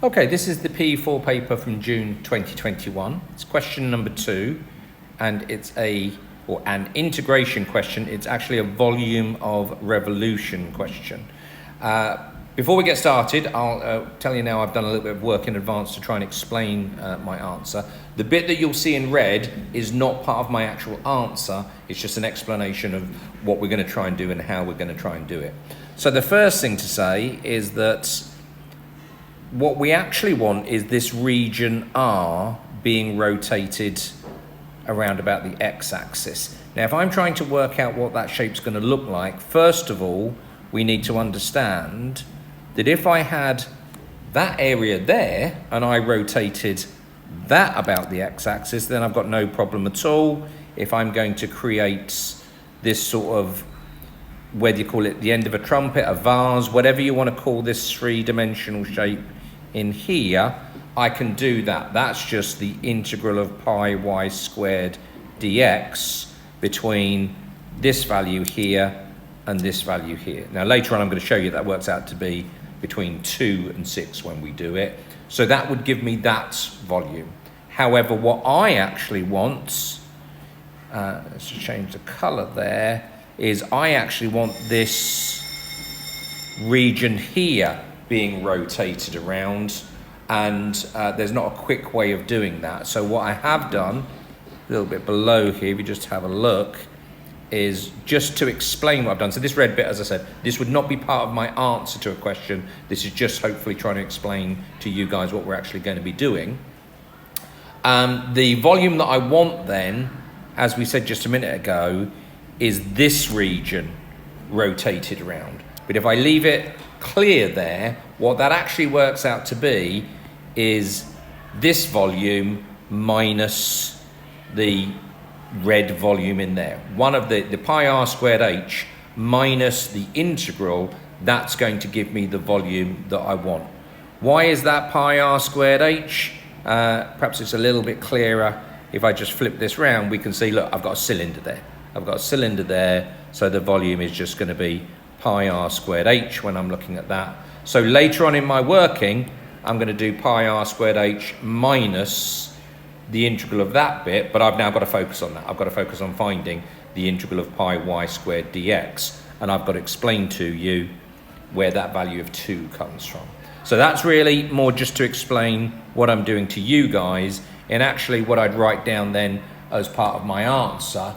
Okay, this is the P4 paper from June 2021. It's question number 2, and it's an integration question. It's actually a volume of revolution question. Before we get started, I'll tell you now I've done a little bit of work in advance to try and explain my answer. The bit that you'll see in red is not part of my actual answer. It's just an explanation of what we're going to try and do and how we're going to try and do it. So the first thing to say is that what we actually want is this region R being rotated around about the x-axis. Now, if I'm trying to work out what that shape's going to look like, first of all, we need to understand that if I had that area there and I rotated that about the x-axis, then I've got no problem at all. If I'm going to create this sort of, whether you call it the end of a trumpet, a vase, whatever you want to call this three-dimensional shape in here, I can do that. That's just the integral of pi y squared dx between this value here and this value here. Now later on I'm going to show you that works out to be between 2 and 6 when we do it. So that would give me that volume. However, what I actually want, let's just change the colour there, is I actually want this region here being rotated around, and there's not a quick way of doing that. So what I have done, a little bit below here, if you just have a look, is just to explain what I've done. So this red bit, as I said, this would not be part of my answer to a question. This is just hopefully trying to explain to you guys what we're actually going to be doing. The volume that I want then, as we said just a minute ago, is this region rotated around. But if I leave it clear there, what that actually works out to be is this volume minus the red volume in there. One of the pi r squared h minus the integral, that's going to give me the volume that I want. Why is that pi r squared h? Perhaps it's a little bit clearer if I just flip this round. We can see, look, I've got a cylinder there. I've got a cylinder there, so the volume is just going to be pi r squared h when I'm looking at that. So later on in my working, I'm going to do pi r squared h minus the integral of that bit, but I've now got to focus on that. I've got to focus on finding the integral of pi y squared dx, and I've got to explain to you where that value of 2 comes from. So that's really more just to explain what I'm doing to you guys, and actually what I'd write down then as part of my answer.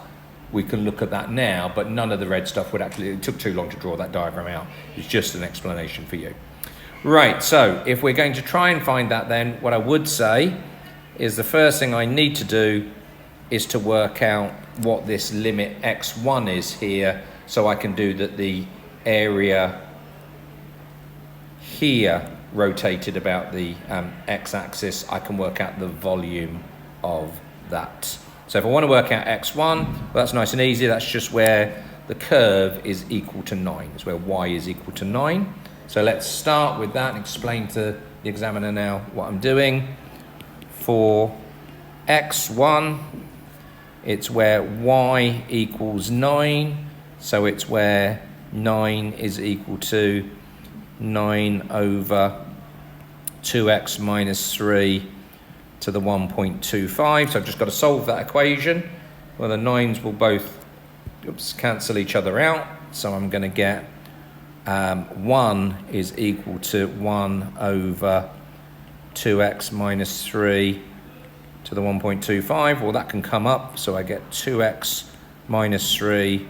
We can look at that now, but none of the red stuff would actually, it took too long to draw that diagram out. It's just an explanation for you. Right, so if we're going to try and find that then, what I would say is the first thing I need to do is to work out what this limit x1 is here, so I can do that the area here rotated about the x-axis, I can work out the volume of that. So if I want to work out x1, well, that's nice and easy. That's just where the curve is equal to 9. It's where y is equal to 9. So let's start with that and explain to the examiner now what I'm doing. For x1, it's where y equals 9. So it's where 9 is equal to 9 over 2x minus 3 to the 1.25. So I've just got to solve that equation. Well, the 9's will both cancel each other out. So I'm going to get 1 is equal to 1 over 2x minus 3 to the 1.25. Well, that can come up. So I get 2x minus 3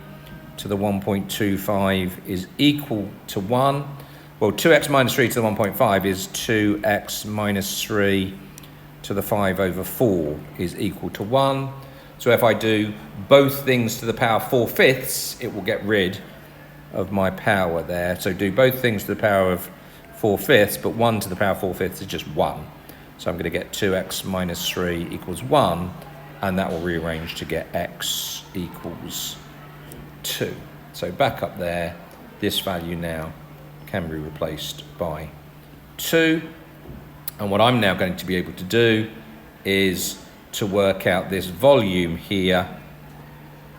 to the 1.25 is equal to 1. Well, 2x minus 3 to the 1.5 is 2x minus 3 to the 5 over 4 is equal to 1. So if I do both things to the power 4/5, it will get rid of my power there. So do both things to the power of 4/5, but 1 to the power 4/5 is just 1. So I'm going to get 2x minus 3 equals 1, and that will rearrange to get x equals 2. So back up there, this value now can be replaced by 2. And what I'm now going to be able to do is to work out this volume here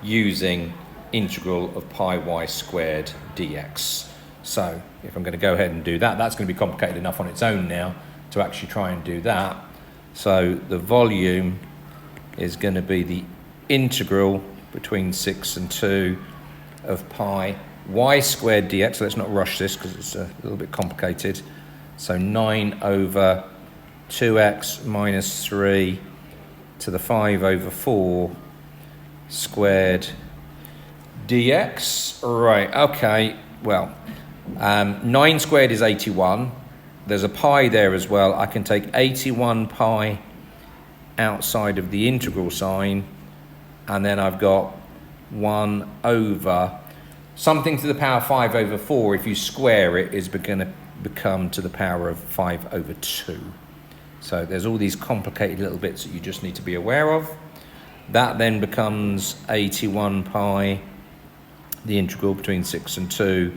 using integral of pi y squared dx. So if I'm going to go ahead and do that, that's going to be complicated enough on its own now to actually try and do that. So the volume is going to be the integral between 6 and 2 of pi y squared dx. So let's not rush this because it's a little bit complicated. So 9 over 2x minus 3 to the 5 over 4 squared dx. Right, okay, well, 9 squared is 81. There's a pi there as well. I can take 81 pi outside of the integral sign, and then I've got 1 over something to the power 5 over 4. If you square it, is going to become to the power of 5 over 2. So there's all these complicated little bits that you just need to be aware of. That then becomes 81 pi, the integral between 6 and 2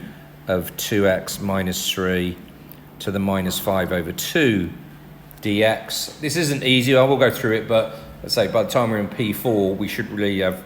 of 2x minus 3 to the minus 5 over 2 dx. This isn't easy, I will go through it, but let's say by the time we're in P4, we should really have,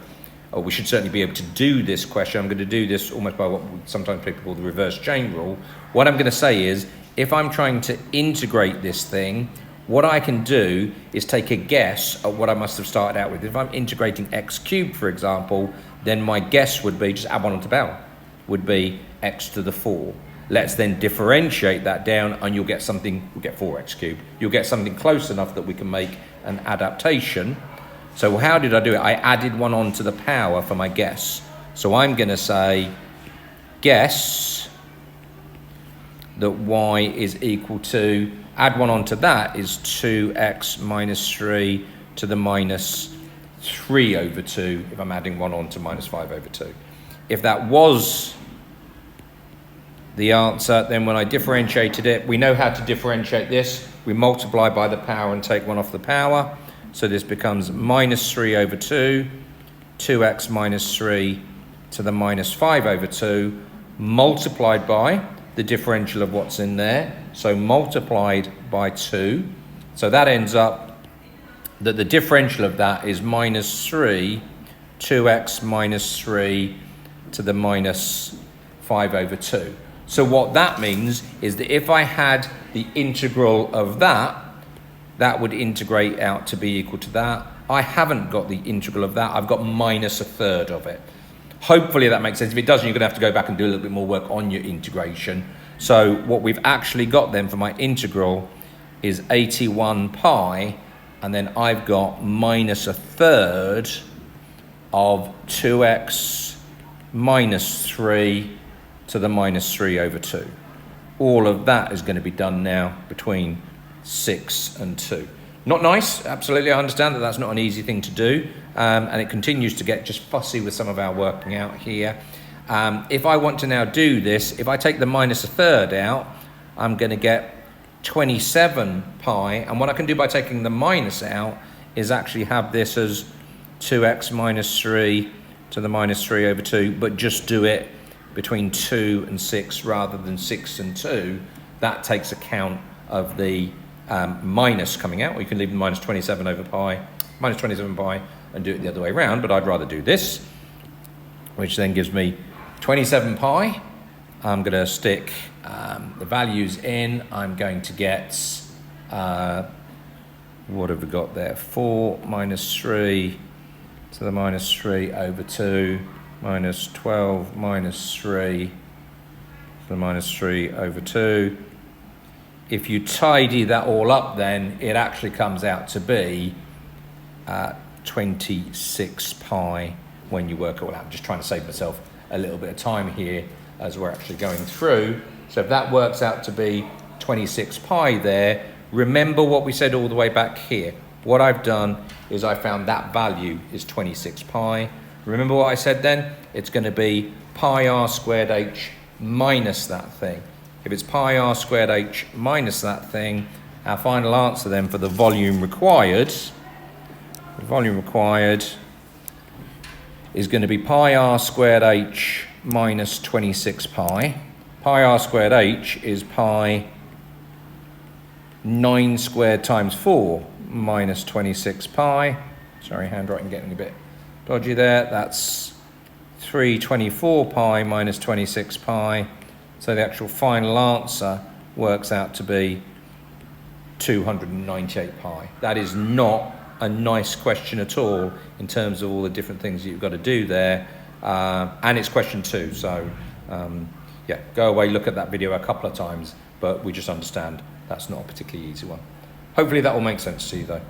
or we should certainly be able to do this question. I'm going to do this almost by what sometimes people call the reverse chain rule. What I'm going to say is, if I'm trying to integrate this thing, what I can do is take a guess at what I must have started out with. If I'm integrating x cubed, for example, then my guess would be, just add 1 onto the power, would be x to the 4. Let's then differentiate that down, and you'll get something, we'll get 4x cubed. You'll get something close enough that we can make an adaptation. So how did I do it? I added 1 onto the power for my guess. So I'm going to say, guess that y is equal to, add 1 onto that is 2x minus 3 to the minus 3 over 2, if I'm adding 1 on to minus 5 over 2. If that was the answer, then when I differentiated it, we know how to differentiate this. We multiply by the power and take 1 off the power. So this becomes minus 3 over 2, 2x minus 3 to the minus 5 over 2, multiplied by the differential of what's in there. So multiplied by 2. So that ends up that the differential of that is minus 3, 2x minus 3 to the minus 5 over 2. So what that means is that if I had the integral of that, that would integrate out to be equal to that. I haven't got the integral of that. I've got minus a third of it. Hopefully that makes sense. If it doesn't, you're going to have to go back and do a little bit more work on your integration. So what we've actually got then for my integral is 81 pi, and then I've got minus a third of 2x minus 3 to the minus 3 over 2. All of that is going to be done now between 6 and 2. Not nice, absolutely. I understand that that's not an easy thing to do, and it continues to get just fussy with some of our working out here. If I want to now do this, if I take the minus a third out, I'm going to get 27 pi, and what I can do by taking the minus out is actually have this as 2x minus 3 to the minus 3 over 2, but just do it between 2 and 6 rather than 6 and 2. That takes account of the minus coming out, or you can leave the minus 27 over pi, minus 27 pi, and do it the other way around, but I'd rather do this, which then gives me 27 pi. I'm going to stick the values in. I'm going to get, what have we got there? 4 minus 3 to the minus 3 over 2, minus 12 minus 3 to the minus 3 over 2. If you tidy that all up, then it actually comes out to be 26 pi when you work it all out. I'm just trying to save myself a little bit of time here as we're actually going through. So if that works out to be 26 pi there, remember what we said all the way back here. What I've done is I found that value is 26 pi. Remember what I said then? It's going to be pi r squared h minus that thing. If it's pi r squared h minus that thing, our final answer then for the volume required is going to be pi r squared h minus 26 pi. Pi r squared h is pi 9 squared times 4 minus 26 pi. Sorry, handwriting getting a bit dodgy there. That's 324 pi minus 26 pi. So the actual final answer works out to be 298 pi. That is not a nice question at all in terms of all the different things that you've got to do there. And it's question 2, so yeah, go away, look at that video a couple of times, but we just understand that's not a particularly easy one. Hopefully that will make sense to you though.